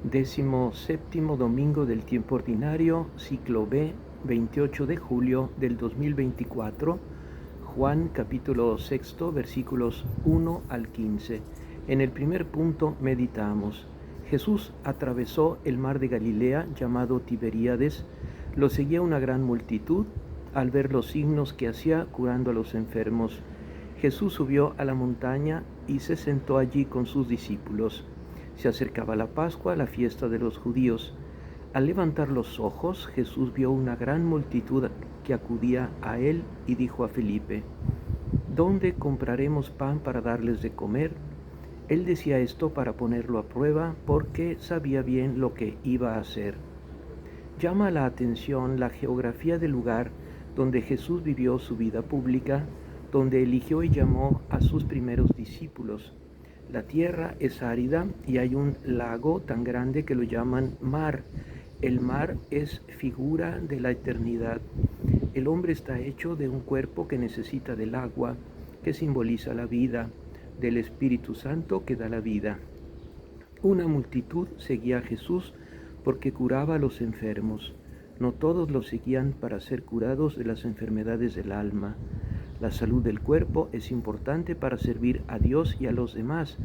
17º domingo del tiempo ordinario, ciclo B, 28 de julio del 2024, Juan capítulo 6, versículos 1 al 15. En el primer punto meditamos. Jesús atravesó el mar de Galilea llamado Tiberíades. Lo seguía una gran multitud al ver los signos que hacía curando a los enfermos. Jesús subió a la montaña y se sentó allí con sus discípulos. Se acercaba la Pascua, la fiesta de los judíos. Al levantar los ojos, Jesús vio una gran multitud que acudía a él y dijo a Felipe: ¿Dónde compraremos pan para darles de comer? Él decía esto para ponerlo a prueba, porque sabía bien lo que iba a hacer. Llama la atención la geografía del lugar donde Jesús vivió su vida pública, donde eligió y llamó a sus primeros discípulos. La tierra es árida y hay un lago tan grande que lo llaman mar. El mar es figura de la eternidad. El hombre está hecho de un cuerpo que necesita del agua, que simboliza la vida, del Espíritu Santo que da la vida. Una multitud seguía a Jesús porque curaba a los enfermos. No todos lo seguían para ser curados de las enfermedades del alma. La salud del cuerpo es importante para servir a Dios y a los demás,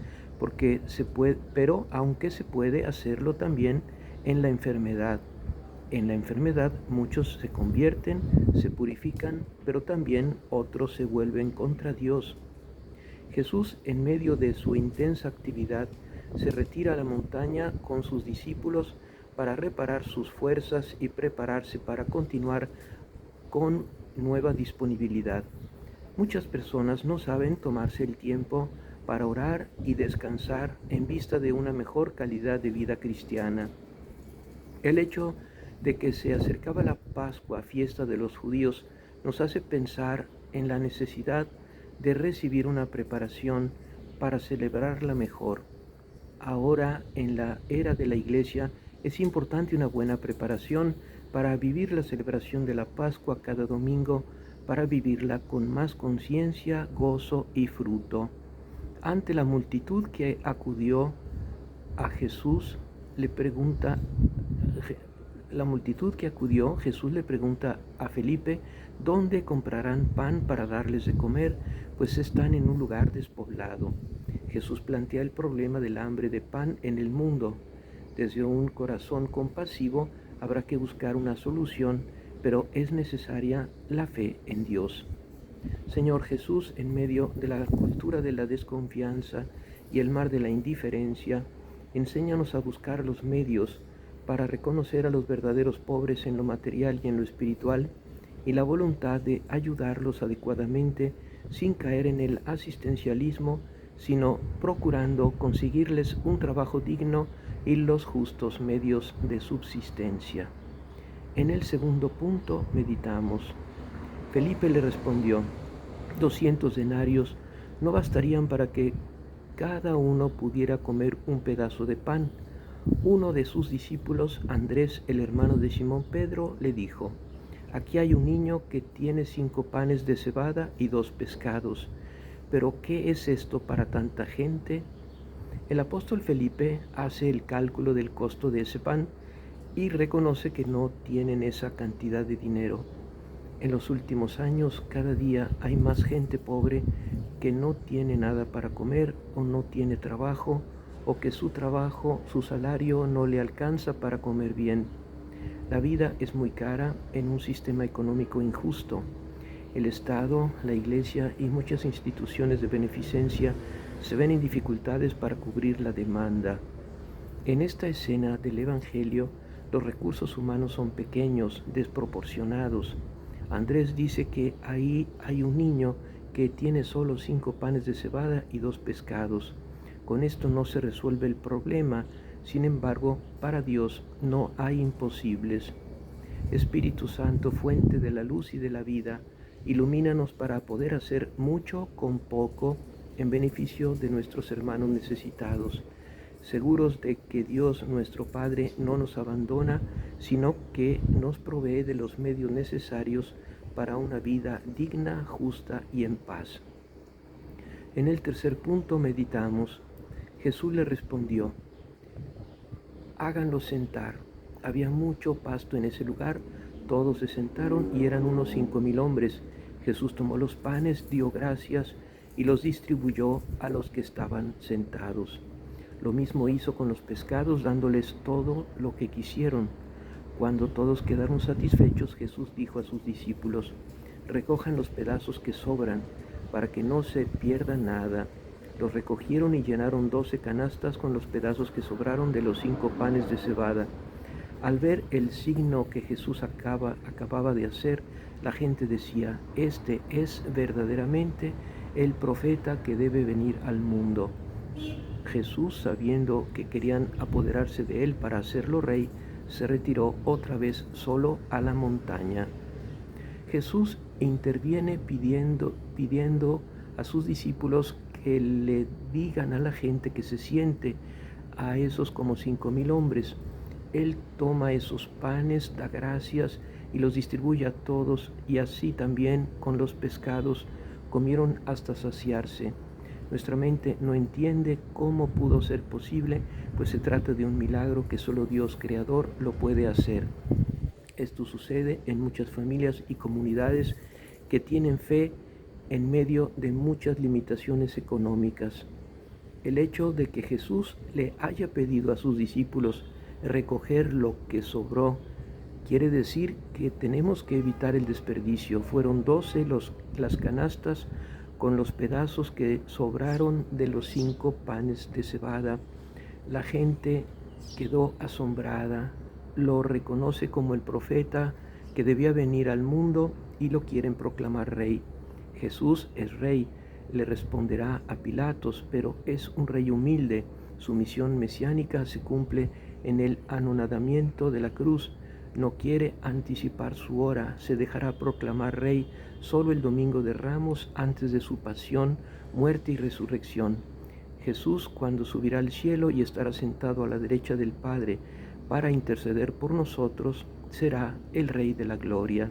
pero aunque se puede hacerlo también en la enfermedad. En la enfermedad muchos se convierten, se purifican, pero también otros se vuelven contra Dios. Jesús, en medio de su intensa actividad, se retira a la montaña con sus discípulos para reparar sus fuerzas y prepararse para continuar con nueva disponibilidad. Muchas personas no saben tomarse el tiempo para orar y descansar en vista de una mejor calidad de vida cristiana. El hecho de que se acercaba la Pascua, fiesta de los judíos, nos hace pensar en la necesidad de recibir una preparación para celebrarla mejor. Ahora, en la era de la Iglesia, es importante una buena preparación para vivir la celebración de la Pascua cada domingo, para vivirla con más conciencia, gozo y fruto. Ante la multitud que acudió a Jesús, Jesús le pregunta a Felipe: ¿dónde comprarán pan para darles de comer? Pues están en un lugar despoblado. Jesús plantea el problema del hambre de pan en el mundo. Desde un corazón compasivo habrá que buscar una solución, pero es necesaria la fe en Dios. Señor Jesús, en medio de la cultura de la desconfianza y el mar de la indiferencia, enséñanos a buscar los medios para reconocer a los verdaderos pobres en lo material y en lo espiritual, y la voluntad de ayudarlos adecuadamente sin caer en el asistencialismo, sino procurando conseguirles un trabajo digno y los justos medios de subsistencia. En el segundo punto meditamos. Felipe le respondió: 200 denarios no bastarían para que cada uno pudiera comer un pedazo de pan. Uno de sus discípulos, Andrés, el hermano de Simón Pedro, le dijo: aquí hay un niño que tiene 5 panes de cebada y 2 pescados. ¿Pero qué es esto para tanta gente? El apóstol Felipe hace el cálculo del costo de ese pan y reconoce que no tienen esa cantidad de dinero. En los últimos años, cada día hay más gente pobre que no tiene nada para comer o no tiene trabajo, o que su salario no le alcanza para comer bien. La vida es muy cara en un sistema económico injusto. El Estado, la Iglesia y muchas instituciones de beneficencia se ven en dificultades para cubrir la demanda. En esta escena del Evangelio, los recursos humanos son pequeños, desproporcionados. Andrés dice que ahí hay un niño que tiene solo 5 panes de cebada y 2 pescados. Con esto no se resuelve el problema. Sin embargo, para Dios no hay imposibles. Espíritu Santo, fuente de la luz y de la vida, ilumínanos para poder hacer mucho con poco en beneficio de nuestros hermanos necesitados, seguros de que Dios nuestro Padre no nos abandona, sino que nos provee de los medios necesarios para una vida digna, justa y en paz. En el tercer punto meditamos. Jesús le respondió: háganlos sentar. Había mucho pasto en ese lugar. Todos se sentaron y eran unos 5,000 hombres. Jesús tomó los panes, dio gracias y los distribuyó a los que estaban sentados. Lo mismo hizo con los pescados, dándoles todo lo que quisieron. Cuando todos quedaron satisfechos, Jesús dijo a sus discípulos: recojan los pedazos que sobran, para que no se pierda nada. Los recogieron y llenaron 12 canastas con los pedazos que sobraron de los 5 panes de cebada. Al ver el signo que Jesús acababa de hacer, la gente decía: este es verdaderamente el profeta que debe venir al mundo. Jesús, sabiendo que querían apoderarse de él para hacerlo rey, se retiró otra vez solo a la montaña. Jesús interviene pidiendo a sus discípulos que le digan a la gente que se siente, a esos como 5,000 hombres. Él toma esos panes, da gracias y los distribuye a todos, y así también con los pescados comieron hasta saciarse. Nuestra mente no entiende cómo pudo ser posible, pues se trata de un milagro que solo Dios Creador lo puede hacer. Esto sucede en muchas familias y comunidades que tienen fe en medio de muchas limitaciones económicas. El hecho de que Jesús le haya pedido a sus discípulos recoger lo que sobró quiere decir que tenemos que evitar el desperdicio. Fueron 12 las canastas con los pedazos que sobraron de los 5 panes de cebada. La gente quedó asombrada, lo reconoce como el profeta que debía venir al mundo y lo quieren proclamar rey. Jesús es rey, le responderá a Pilatos, pero es un rey humilde. Su misión mesiánica se cumple en el anonadamiento de la cruz. No quiere anticipar su hora, se dejará proclamar rey solo el domingo de Ramos, antes de su pasión, muerte y resurrección. Jesús, cuando subirá al cielo y estará sentado a la derecha del Padre para interceder por nosotros, será el Rey de la Gloria.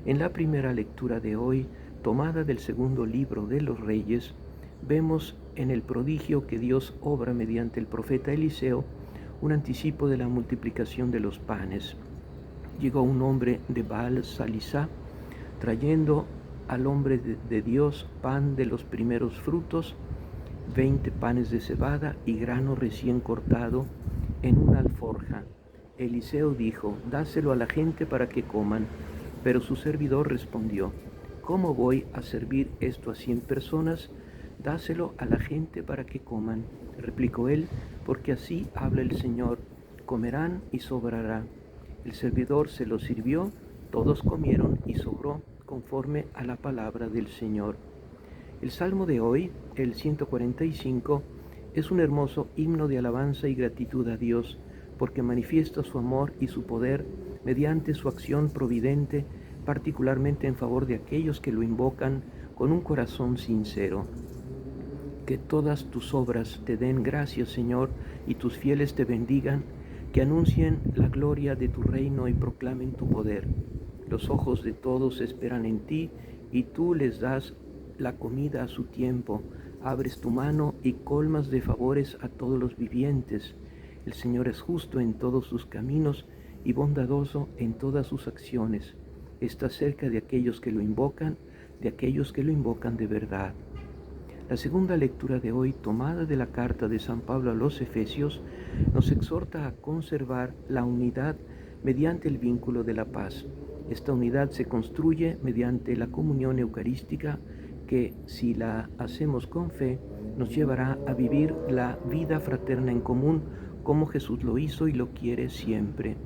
En la primera lectura de hoy, tomada del segundo libro de los Reyes, vemos en el prodigio que Dios obra mediante el profeta Eliseo un anticipo de la multiplicación de los panes. Llegó un hombre de Baal Salisá, trayendo al hombre de Dios pan de los primeros frutos, 20 panes de cebada y grano recién cortado en una alforja. Eliseo dijo: dáselo a la gente para que coman. Pero su servidor respondió: ¿cómo voy a servir esto a 100 personas? Dáselo a la gente para que coman. Replicó él: porque así habla el Señor, comerán y sobrará. El servidor se lo sirvió, todos comieron y sobró, conforme a la palabra del Señor. El salmo de hoy, el 145, es un hermoso himno de alabanza y gratitud a Dios, porque manifiesta su amor y su poder mediante su acción providente, particularmente en favor de aquellos que lo invocan con un corazón sincero. Que todas tus obras te den gracias, Señor, y tus fieles te bendigan, que anuncien la gloria de tu reino y proclamen tu poder. Los ojos de todos esperan en ti, y tú les das la comida a su tiempo. Abres tu mano y colmas de favores a todos los vivientes. El Señor es justo en todos sus caminos y bondadoso en todas sus acciones. Está cerca de aquellos que lo invocan, de verdad. La segunda lectura de hoy, tomada de la carta de San Pablo a los Efesios, nos exhorta a conservar la unidad mediante el vínculo de la paz. Esta unidad se construye mediante la comunión eucarística que, si la hacemos con fe, nos llevará a vivir la vida fraterna en común como Jesús lo hizo y lo quiere siempre,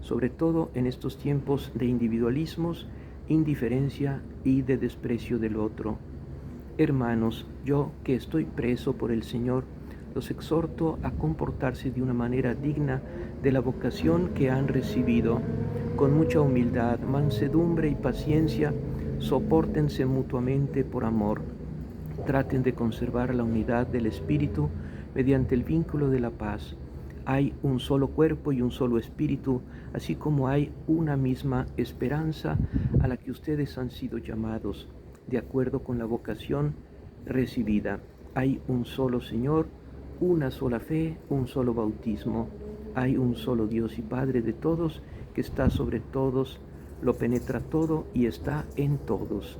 sobre todo en estos tiempos de individualismos, indiferencia y de desprecio del otro. Hermanos, yo que estoy preso por el Señor, los exhorto a comportarse de una manera digna de la vocación que han recibido. Con mucha humildad, mansedumbre y paciencia, sopórtense mutuamente por amor. Traten de conservar la unidad del Espíritu mediante el vínculo de la paz. Hay un solo cuerpo y un solo espíritu, así como hay una misma esperanza a la que ustedes han sido llamados, de acuerdo con la vocación recibida. Hay un solo Señor, una sola fe, un solo bautismo. Hay un solo Dios y Padre de todos, que está sobre todos, lo penetra todo y está en todos.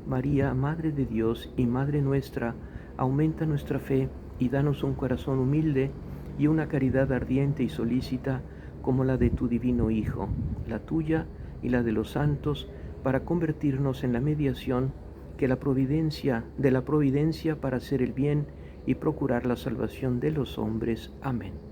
María, Madre de Dios y Madre nuestra, aumenta nuestra fe y danos un corazón humilde y una caridad ardiente y solícita como la de tu divino Hijo, la tuya y la de los santos, para convertirnos en la mediación de la providencia para hacer el bien y procurar la salvación de los hombres. Amén.